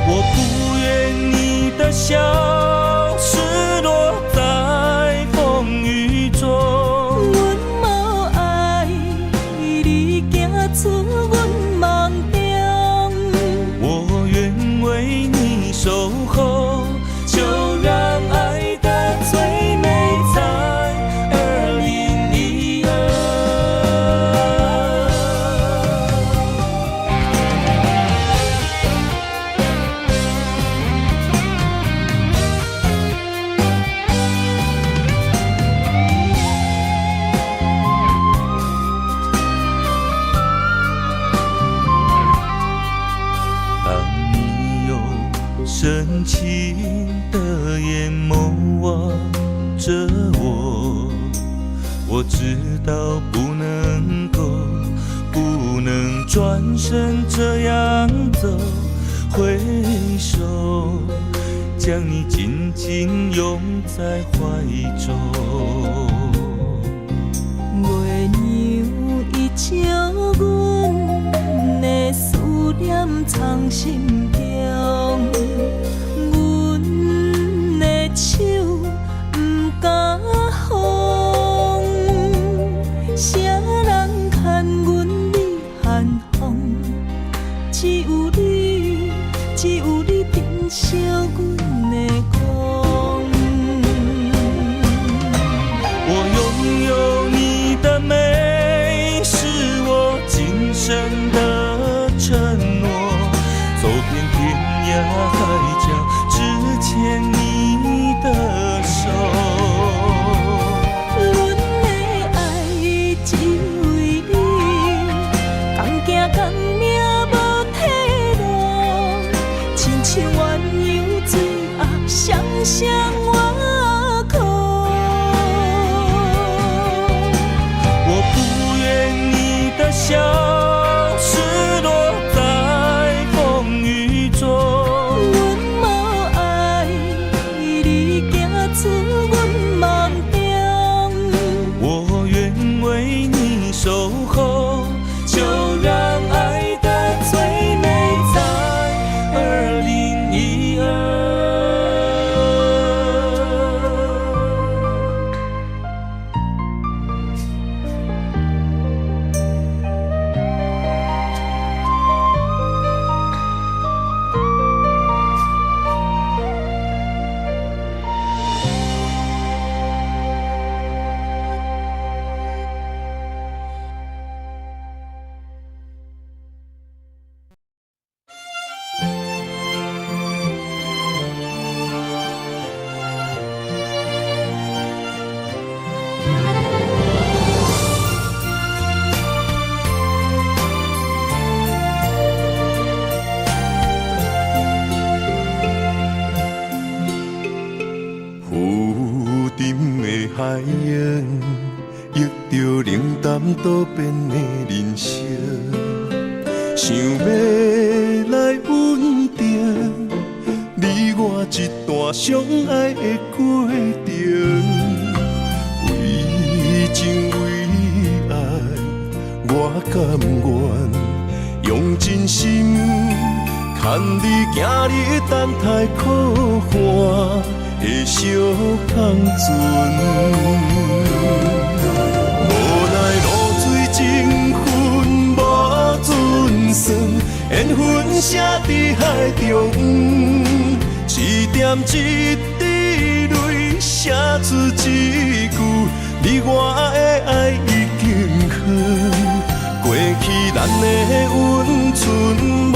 我不愿你的笑失落在风雨中，阮无爱你行出阮梦中，我愿为你守候，就让爱的最美在2012。当你用深情的眼眸望着我知道不能转身这样走，挥手将你紧紧拥在怀中。月娘伊照阮的思念藏心中，阮的手不敢放，谁人牵阮你含风？只有你，只有你珍惜阮的光。我拥有你的美，是我今生的承诺。走遍天涯海角，只牵你的手。阮的爱只为你，共行共命无退路，亲像鸳鸯水鸭，双双我靠。我不愿你的笑失落在风雨中，阮无爱你行出阮梦中，我愿为你守候，就用，遇着冷淡多变的人生，想要来稳定，你我一段相爱的过程，为情为爱，我甘愿用真心。牵你行你等待可汗的小香船，无奈露水情分无准算，缘分写伫海中，一点一滴泪写出一句，你我的爱已经远，过去咱的温存无。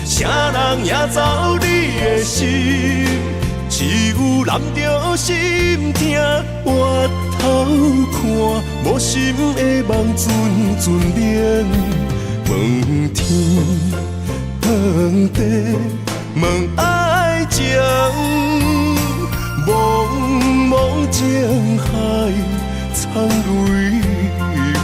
啥人也走你的心，只有揽着心痛，回头看，无心的梦阵阵冷。问天，问地，问爱情，茫茫情海，苍泪痕。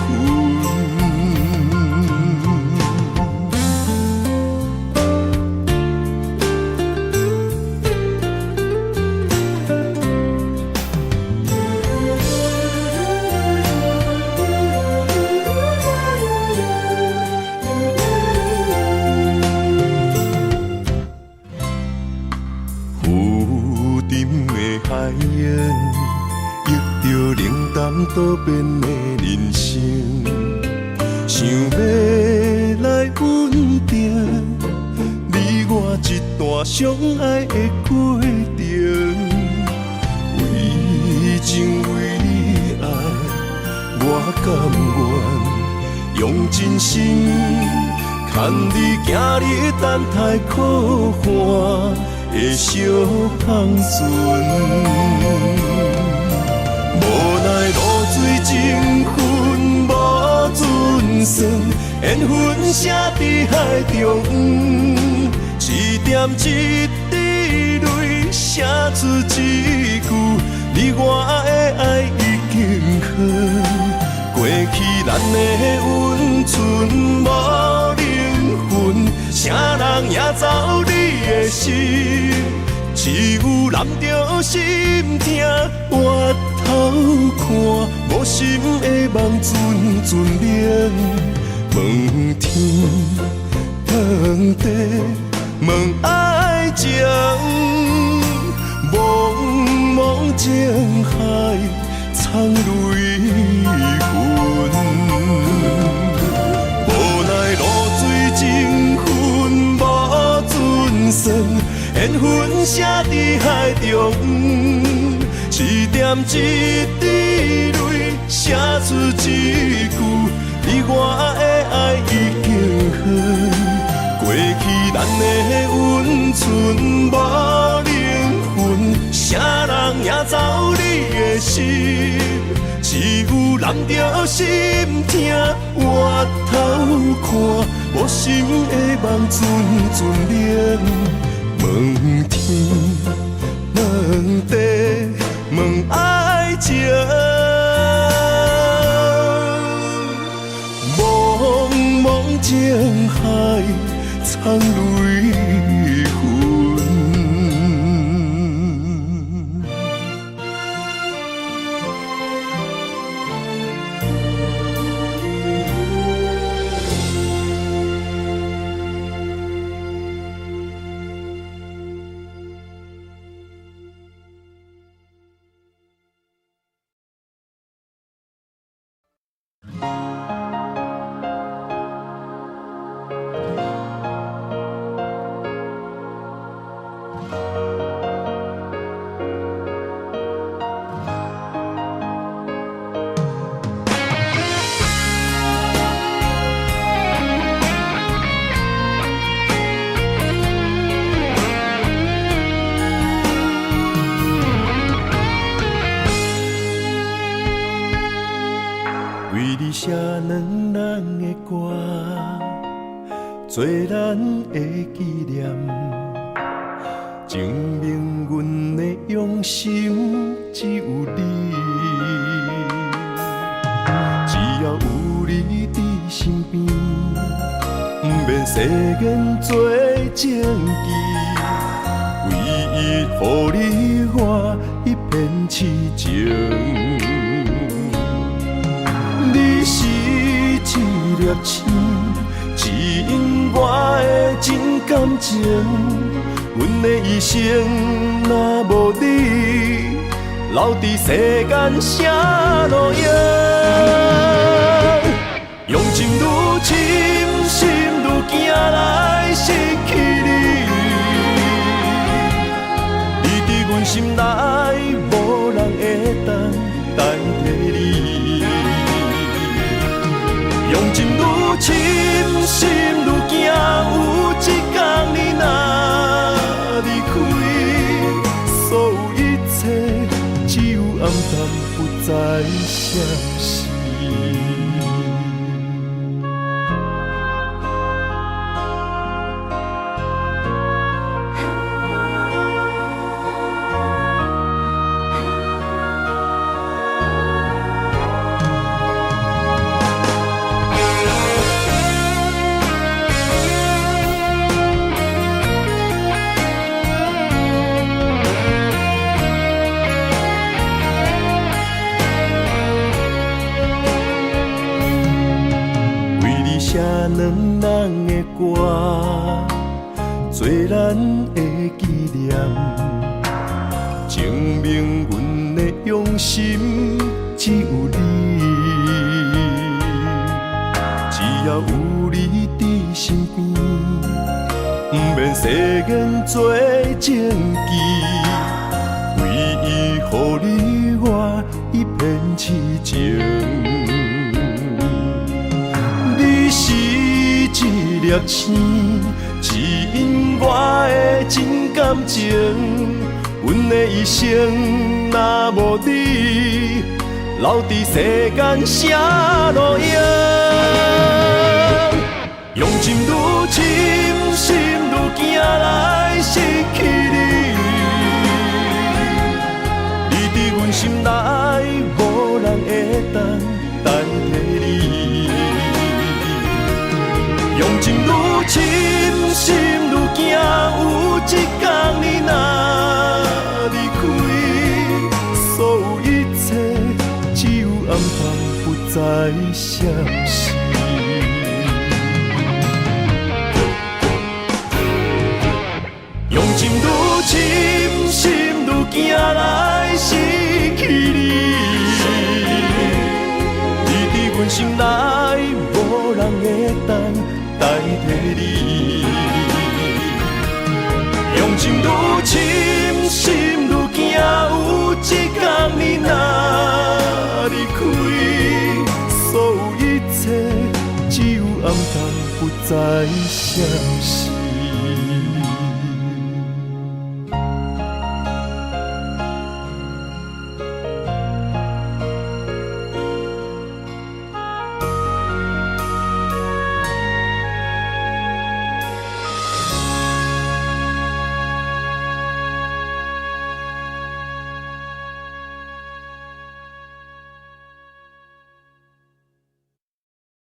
多变的人生，想要来稳定，你我一段相爱的过程，为情为爱，我甘愿用真心，牵你行你等待可汗的小香船。无奈露水情分无准算，缘分写伫海中，一点一滴泪写出一句，你我的爱已经远，过去咱的温存无灵魂，啥人也走你的心，只有揽着心痛，回头看，无心的梦阵阵冷。问天，问地，问爱情，茫茫情海，苍泪痕。无奈露水情分无准算，缘分写伫海中，一点一滴泪写出一句，你我的爱已经远，过去咱的温存无灵魂，啥人也走你的心，只有揽着心痛，回头看，无心的梦阵阵冷。问天，问地，问爱情，茫茫情海，苍泪痕。写两人的歌，做咱的纪念，证明阮的用心只有你。只要有你伫身边，不免世间做证据。唯一予你我一片痴情，你是一粒星，指引我的真感情。阮的一生若无你，留伫世间啥路用？用情愈深，心愈惊来失去你。你伫阮心内，无人会当代替你。用情愈深，心愈惊，有一天你若离开，所有一切只有暗淡，不再相识。写两人的歌，做咱的纪念，证明阮的用心只有你。只要有你伫身边，不免世间做证据，唯一予你我一片痴情。你是一粒星，指引我的真感情。阮的一生若无你，留伫世间啥路用？用情愈深，心愈惊来失去你。你伫阮心内，无人会当代替你。用情愈深，心愈惊，有一天你若离开，所有一切只有暗淡，不再相识。用情愈深，心愈惊来失去你。你伫阮心内，无人会当代替你。用情愈深，心愈惊，有一天你若离开，所有一切只有暗淡，不再相识。